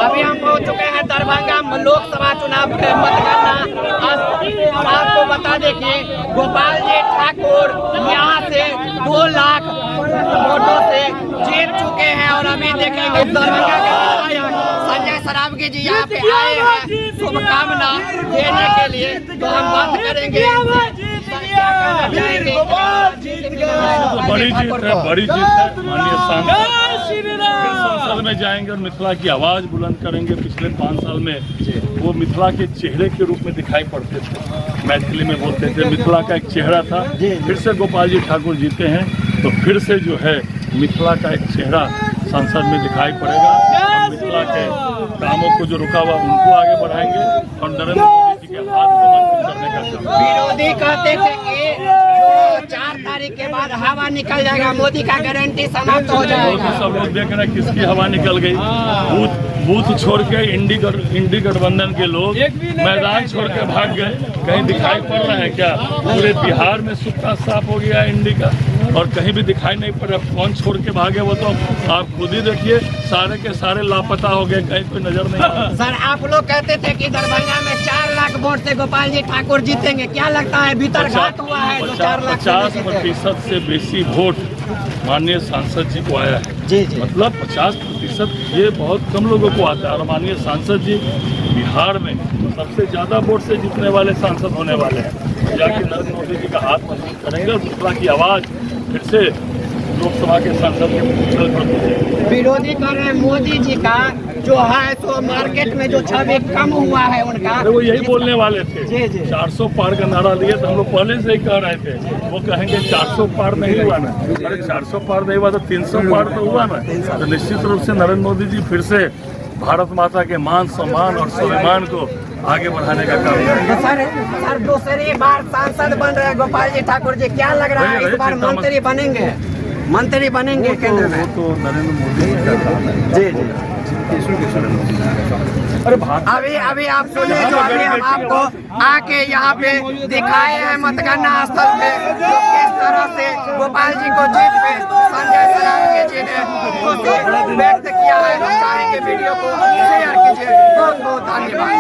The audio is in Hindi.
अभी हम पहुंच चुके हैं दरभंगा में लोकसभा चुनाव के मतगणना। आपको बता दें कि गोपाल जी ठाकुर यहाँ से 2 लाख वोटों से जीत चुके हैं। और अभी देखेंगे दरभंगा के विधायक संजय सरावगी जी यहाँ पे आए हैं शुभकामना देने के लिए। तो हम बात करेंगे, बड़ी जीत है, बड़ी जीत है। माननीय संसद में जाएंगे और मिथिला की आवाज बुलंद करेंगे। पिछले 5 साल में वो मिथिला के चेहरे के रूप में दिखाई पड़ते थे, मैथिली में बोलते थे, मिथिला का एक चेहरा था। फिर से गोपाल जी ठाकुर जीते हैं तो फिर से जो है मिथिला का एक चेहरा संसद में दिखाई पड़ेगा। हम मिथिला के कामों को जो रुका हुआ उनको आगे बढ़ाएंगे और नरेंद्र मोदी जी के हाथ को मजबूत करने का काम। विरोधी कहते थे कि 4 तारीख के बाद हवा निकल जाएगा, मोदी का गारंटी समाप्त हो जाएगा। सब लोग देख रहे हैं किसकी हवा निकल गई। बूथ छोड़ के इंडी गठबंधन के लोग मैदान छोड़ के भाग गए। कहीं दिखाई पड़ रहा है क्या? पूरे बिहार में सुक्का साफ हो गया इंडी का और कहीं भी दिखाई नहीं पड़ रहा। कौन छोड़ के भागे वो तो आप खुद ही देखिए, सारे के सारे लापता हो गए, कहीं कोई नजर नहीं आ रहा। सर आप लोग कहते थे कि दरभंगा में 4 लाख वोट से गोपाल जी ठाकुर जीतेंगे, क्या लगता है भीतर घात हुआ है? 50% से बेसी वोट माननीय सांसद जी को आया है। जी जी, मतलब 50% ये बहुत कम लोगों को आता है। और माननीय सांसद जी बिहार में सबसे ज्यादा वोट से जीतने वाले सांसद होने वाले हैं। जाके नरेंद्र मोदी जी का हाथ मजबूत करेंगे और मिथिला की आवाज फिर से लोकसभा के सांसद के मुंह पर पहुंचेगी। विरोधी कर रहे हैं मोदी जी का जो है तो मार्केट में जो छवि कम हुआ है उनका। वो यही बोलने वाले थे। जी जी, 400 पार का नारा दिए तो हम लोग पहले से ही कह रहे थे। वो कहेंगे 400 पार नहीं हुआ ना, अरे 400 पार नहीं हुआ तो 300 पार तो हुआ ना। तो निश्चित रूप से नरेंद्र मोदी जी फिर से भारत माता के मान सम्मान और स्वाभिमान को आगे बढ़ाने का काम करेंगे। सर दूसरी बार सांसद बन रहे हैं गोपाल जी ठाकुर जी, क्या लग रहा है इस बार मंत्री बनेंगे? मंत्री बनेंगे केंद्र में? तो नरेंद्र मोदी जी का काम है। जी जी, अरे अभी आप सुने जो अभी हम आपको आके यहाँ पे दिखाए हैं मतगणना स्थल पे किस तरह से गोपाल जी को जीत पे संजय सरावगी जी ने खुशी व्यक्त किया है। हम चाहेंगे वीडियो को शेयर कीजिए। बहुत बहुत धन्यवाद।